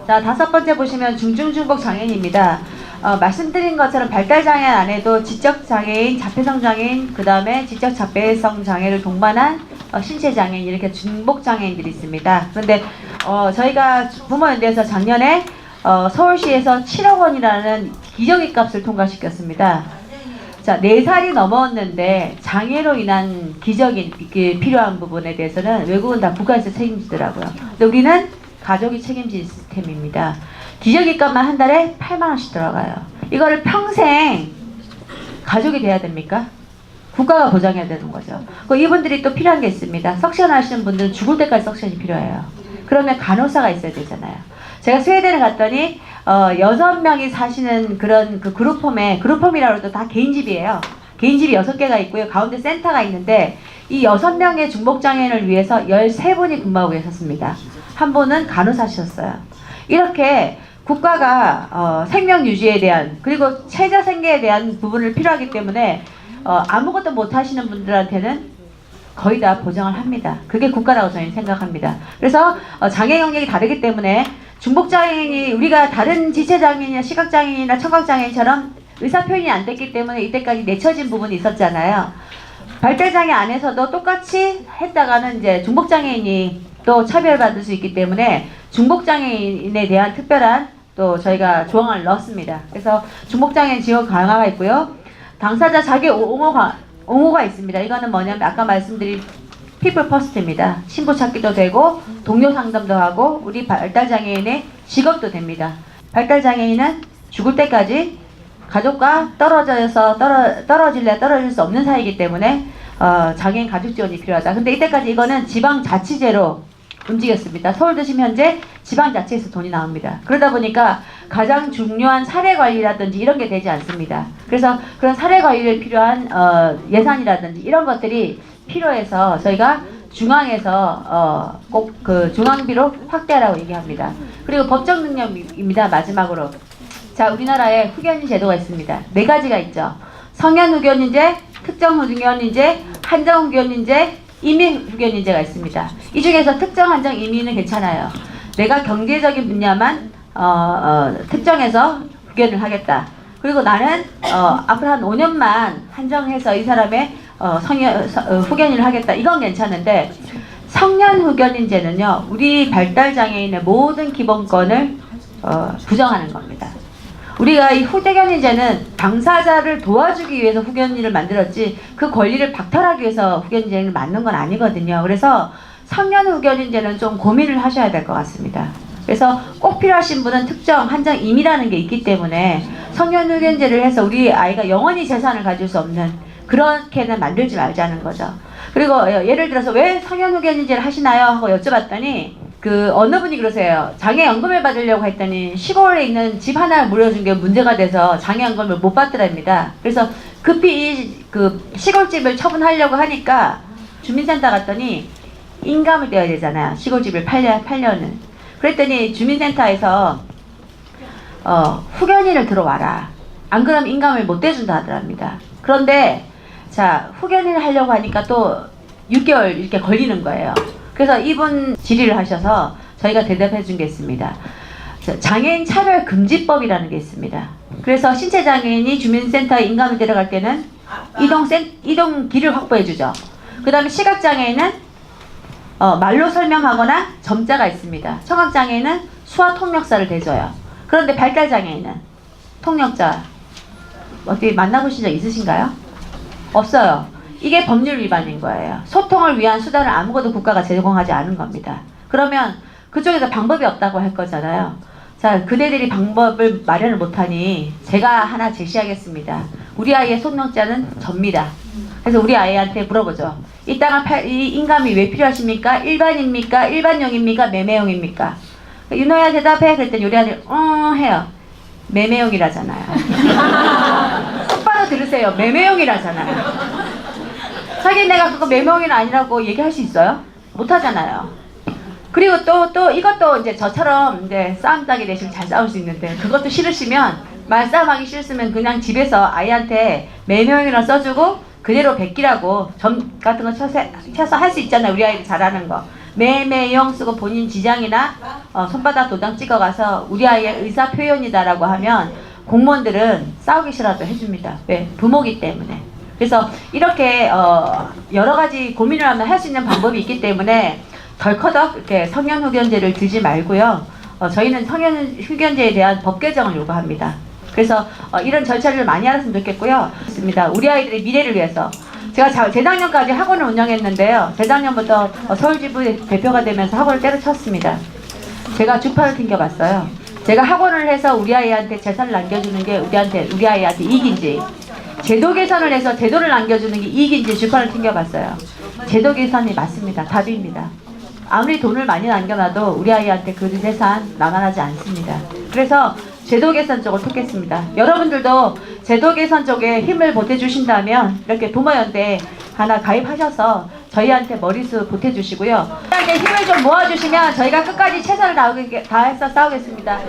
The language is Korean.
자, 5번째 보시면 중증중복 장애인입니다. 말씀드린 것처럼 발달장애 안에도 지적장애인, 자폐성장애인, 그 다음에 지적자폐성 장애를 동반한 신체장애인, 이렇게 중복장애인들이 있습니다. 그런데 저희가 부모연대에서 작년에 서울시에서 7억 원이라는 기저귀 값을 통과시켰습니다. 자, 4살이 넘었는데 장애로 인한 기저귀 필요한 부분에 대해서는 외국은 다 국가에서 책임지더라고요. 근데 우리는 가족이 책임질 시스템입니다. 기저귀 값만 한 달에 8만 원씩 들어가요. 이거를 평생 가족이 돼야 됩니까? 국가가 보장해야 되는 거죠. 이분들이 또 필요한 게 있습니다. 석션 하시는 분들은 죽을 때까지 석션이 필요해요. 그러면 간호사가 있어야 되잖아요. 제가 스웨덴에 갔더니 6명이 사시는 그런 그 그룹홈이라고 해도 다 개인집이에요. 개인집이 6개가 있고요. 가운데 센터가 있는데 이 6명의 중복장애인을 위해서 13분이 근무하고 계셨습니다. 한 분은 간호사셨어요. 이렇게 국가가 생명 유지에 대한, 그리고 최저 생계에 대한 부분을 필요하기 때문에 아무것도 못 하시는 분들한테는 거의 다 보장을 합니다. 그게 국가라고 저희는 생각합니다. 그래서 장애 영역이 다르기 때문에 중복장애인이 우리가 다른 지체장애인이나 시각장애인이나 청각장애인처럼 의사표현이 안 됐기 때문에 이때까지 내쳐진 부분이 있었잖아요. 발달장애 안에서도 똑같이 했다가는 이제 중복장애인이 또 차별받을 수 있기 때문에 중복장애인에 대한 특별한 또 저희가 조항을 넣었습니다. 그래서 중복장애인 지원 강화가 있고요. 당사자 자기 옹호가 있습니다. 이거는 뭐냐면 아까 말씀드린 피플 퍼스트입니다. 신부 찾기도 되고 동료 상담도 하고 우리 발달장애인의 직업도 됩니다. 발달장애인은 죽을 때까지 가족과 떨어질래 떨어질 수 없는 사이이기 때문에 장애인 가족 지원이 필요하다. 근데 이때까지 이거는 지방자치제로 움직였습니다. 서울도심 현재 지방자치에서 돈이 나옵니다. 그러다 보니까 가장 중요한 사례관리라든지 이런 게 되지 않습니다. 그래서 그런 사례관리에 필요한 예산이라든지 이런 것들이 필요해서 저희가 중앙에서 꼭 그 중앙비로 확대하라고 얘기합니다. 그리고 법적 능력입니다. 마지막으로. 자, 우리나라에 후견인 제도가 있습니다. 4가지가 있죠. 성년 후견인제, 특정 후견인제, 한정 후견인제, 임의 후견인제가 있습니다. 이 중에서 특정, 한정, 임의는 괜찮아요. 내가 경제적인 분야만 특정해서 후견을 하겠다. 그리고 나는 앞으로 한 5년만 한정해서 이 사람의 후견인을 하겠다. 이건 괜찮은데 성년 후견인제는요, 우리 발달장애인의 모든 기본권을 부정하는 겁니다. 우리가 이 후견인제는 당사자를 도와주기 위해서 후견인을 만들었지 그 권리를 박탈하기 위해서 후견인제를 만든 건 아니거든요. 그래서 성년 후견인제는 좀 고민을 하셔야 될 것 같습니다. 그래서 꼭 필요하신 분은 특정, 한정, 임의라는 게 있기 때문에 성년 후견인제를 해서 우리 아이가 영원히 재산을 가질 수 없는 그렇게는 만들지 말자는 거죠. 그리고 예를 들어서 왜 성년 후견인제를 하시나요? 하고 여쭤봤더니 어느 분이 그러세요. 장애연금을 받으려고 했더니 시골에 있는 집 하나를 물려준 게 문제가 돼서 장애연금을 못 받더랍니다. 그래서 급히 시골집을 처분하려고 하니까 주민센터 갔더니 인감을 떼야 되잖아요. 시골집을 팔려는. 그랬더니 주민센터에서 후견인을 들어와라. 안 그러면 인감을 못 떼준다 하더랍니다. 그런데 자, 후견인을 하려고 하니까 또 6개월 이렇게 걸리는 거예요. 그래서 이분 질의를 하셔서 저희가 대답해 준 게 있습니다. 장애인 차별 금지법이라는 게 있습니다. 그래서 신체장애인이 주민센터에 인감을 데려갈 때는 이동길을 확보해 주죠. 그 다음에 시각장애인은 말로 설명하거나 점자가 있습니다. 청각장애인은 수화 통역사를 대줘요. 그런데 발달장애인은 통역자 어떻게 만나보신 적 있으신가요? 없어요. 이게 법률 위반인 거예요. 소통을 위한 수단을 아무것도 국가가 제공하지 않은 겁니다. 그러면 그쪽에서 방법이 없다고 할 거잖아요. 자, 그대들이 방법을 마련을 못하니 제가 하나 제시하겠습니다. 우리 아이의 손넉자는 접니다. 그래서 우리 아이한테 물어보죠. 이 인감이 왜 필요하십니까? 일반입니까? 일반용입니까? 매매용입니까? 윤호야 대답해. 그랬더니 우리 아들 해요. 매매용이라잖아요. 똑바로 들으세요. 매매용이라잖아요. 자기네가 그거 매매용이 아니라고 얘기할 수 있어요? 못하잖아요. 그리고 또 이것도 이제 저처럼 이제 싸움닭이 되시면 잘 싸울 수 있는데 그것도 싫으시면 말싸움하기 싫으면 그냥 집에서 아이한테 매매용이라 써주고 그대로 베끼라고 점 같은 거 쳐서 할 수 있잖아요. 우리 아이들 잘하는 거. 매매용 쓰고 본인 지장이나 손바닥 도장 찍어가서 우리 아이의 의사 표현이다라고 하면 공무원들은 싸우기 싫어도 해줍니다. 왜? 부모기 때문에. 그래서 이렇게 여러 가지 고민을 하면 할 수 있는 방법이 있기 때문에 덜커덕 이렇게 성년후견제를 들지 말고요. 저희는 성년후견제에 대한 법 개정을 요구합니다. 그래서 이런 절차를 많이 알았으면 좋겠고요. 있습니다. 우리 아이들의 미래를 위해서. 제가 재작년까지 학원을 운영했는데요. 재작년부터 서울지부 대표가 되면서 학원을 때려쳤습니다. 제가 주파를 튕겨봤어요. 제가 학원을 해서 우리 아이한테 재산을 남겨주는 게 우리 아이한테 이익인지, 제도 개선을 해서 제도를 남겨주는 게 이익인지 주파를 튕겨봤어요. 제도 개선이 맞습니다. 답입니다. 아무리 돈을 많이 남겨놔도 우리 아이한테 그 재산 남아나지 않습니다. 그래서 제도 개선 쪽을 택했습니다. 여러분들도 제도 개선 쪽에 힘을 보태주신다면 이렇게 부모연대 하나 가입하셔서 저희한테 머리수 보태주시고요. 저희한테 힘을 좀 모아주시면 저희가 끝까지 최선을 다해서 싸우겠습니다.